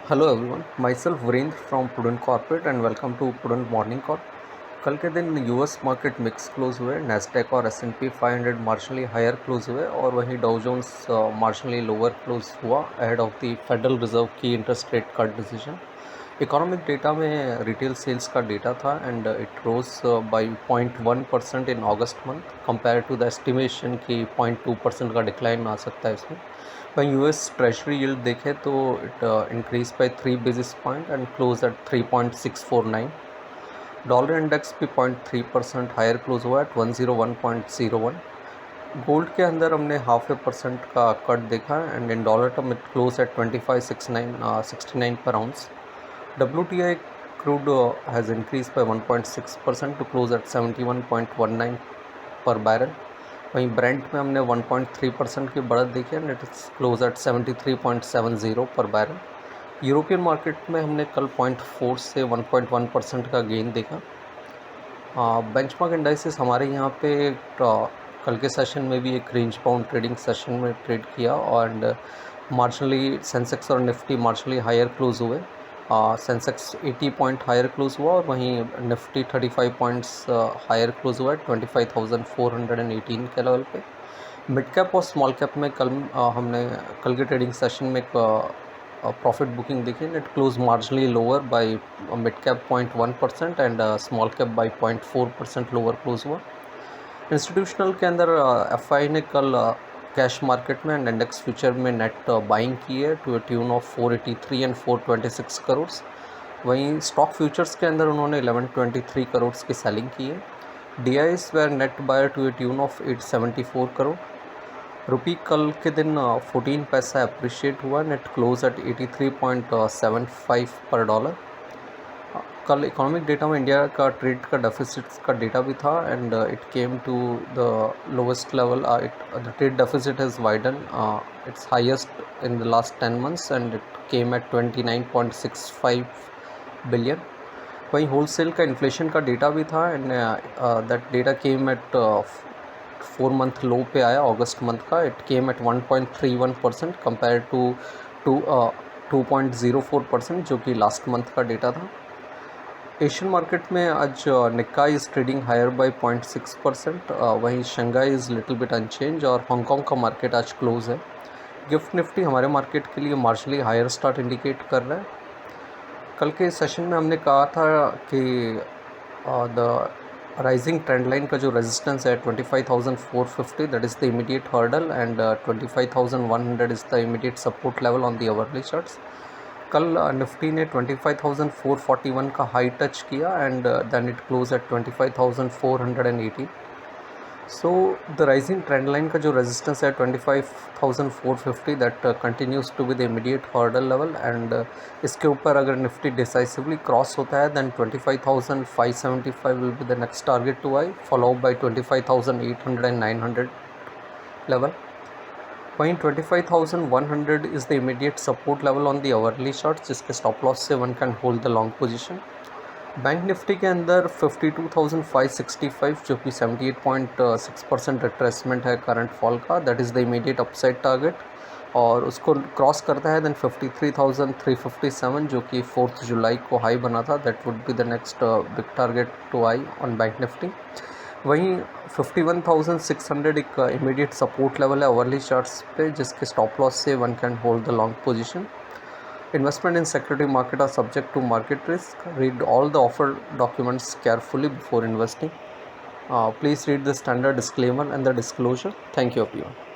Hello everyone, myself Virendra from Prudent corporate and welcome to Prudent morning call. कल के दिन US market mix close हुए। Nasdaq और S&P 500 marginally higher close हुए और वहीं Dow Jones marginally lower close हुआ ahead of the federal reserve की interest rate cut decision. Economic data में रिटेल सेल्स का डेटा था and it rose by 0.1% in August month compare to the estimation कि 0.2% का डिक्लाइन आ सकता है इसमें। वहीं यूएस ट्रेजरी यील्ड देखें तो it increase by 3 basis point and close eight 3.649। Dollar index भी 0.3% हायर क्लोज हुआ एट 101.01। गोल्ड के अंदर हमने 0.5% का कट देखा and in dollar term it close eight 25.69 पर ounce. WTI crude has increased by 1.6% to close at 71.19 per barrel। वहीं Brent में हमने 1.3% की बढ़त देखी and it is close eight 73.70 पर बैरल। यूरोपियन मार्केट में हमने कल 0.4 से 1.1% का गेन देखा। बेंचमार्क इंडाइसेस हमारे यहाँ पे कल के सेशन में भी एक रेंज बाउंड ट्रेडिंग सेशन में ट्रेड किया और मार्जिनली सेंसेक्स और निफ्टी मार्जिनली हायर क्लोज हुए। सेंसेक्स 80 पॉइंट हायर क्लोज हुआ और वहीं निफ्टी 35 पॉइंट्स हायर क्लोज हुआ है 25,418 के लेवल पे। मिड कैप और स्मॉल कैप में हमने कल के ट्रेडिंग सेशन में एक प्रॉफिट बुकिंग देखी। It close marginally lower by mid cap 0.1% and small cap by 0.4% lower close हुआ। इंस्टीट्यूशनल के अंदर FI ने कल कैश मार्केट में एंड इंडेक्स फ्यूचर में नेट बाइंग की है to tune of 483 and 426 crore. वहीं स्टॉक फ्यूचर्स के अंदर उन्होंने 1123 करोड़ की सेलिंग की है। DIs were net buyer to tune of 874 crore. Rupee कल के दिन 14 पैसा अप्रिशिएट हुआ, नेट क्लोज एट 83.75 पर डॉलर। कल इकोनॉमिक डेटा में इंडिया का ट्रेड का डेफिसिट का डेटा भी था and it came to the lowest level. The trade deficit has widen its highest in the last 10 months and it came at 29.65 billion. वहीं wholesale का inflation का data भी था and that data came at 4 month low पे आया अगस्त month का। It came at 1.31% compare to 2.04% जो कि लास्ट मंथ का डेटा था। एशियन मार्केट में आज Nikkei is trading higher by 0.6%। वहीं Shanghai is little bit unchanged और हांगकांग का मार्केट आज क्लोज है। गिफ्ट निफ्टी हमारे मार्केट के लिए मार्जिनली हायर स्टार्ट इंडिकेट कर रहा है। कल के सेशन में हमने कहा था कि द राइजिंग ट्रेंड लाइन का जो रेजिस्टेंस है 25,450 that is the immediate hurdle and 25,100 is the immediate support level on the hourly charts. कल निफ्टी ने 25,441 का हाई टच किया and then it close at 25,480। So the rising trend line का जो resistance है 25,450 that continues to be the immediate hurdle level and इसके ऊपर अगर निफ्टी डिसाइसिवली क्रॉस होता है then 25,575 will be the next target to I, followed by 25,800 and 900 level. वहीं 25,100 is the immediate support level on the hourly chart जिसके stop loss से one can hold the long position. Bank Nifty के अंदर 52,565 जो कि 78.6% retracement है current fall का, that is the immediate upside target और उसको क्रॉस करता है देन 53,357 जो कि 4 जुलाई को हाई बना था, that would be the next big target to eye on bank Nifty. वहीं 51,600 एक इमीडिएट सपोर्ट लेवल है ओवरली चार्ट्स पे जिसके स्टॉप लॉस से one can hold the long position. Investment in security market are subject to market risk. Read all the offer documents carefully before investing. Please read the standard disclaimer and the disclosure. Thank you everyone.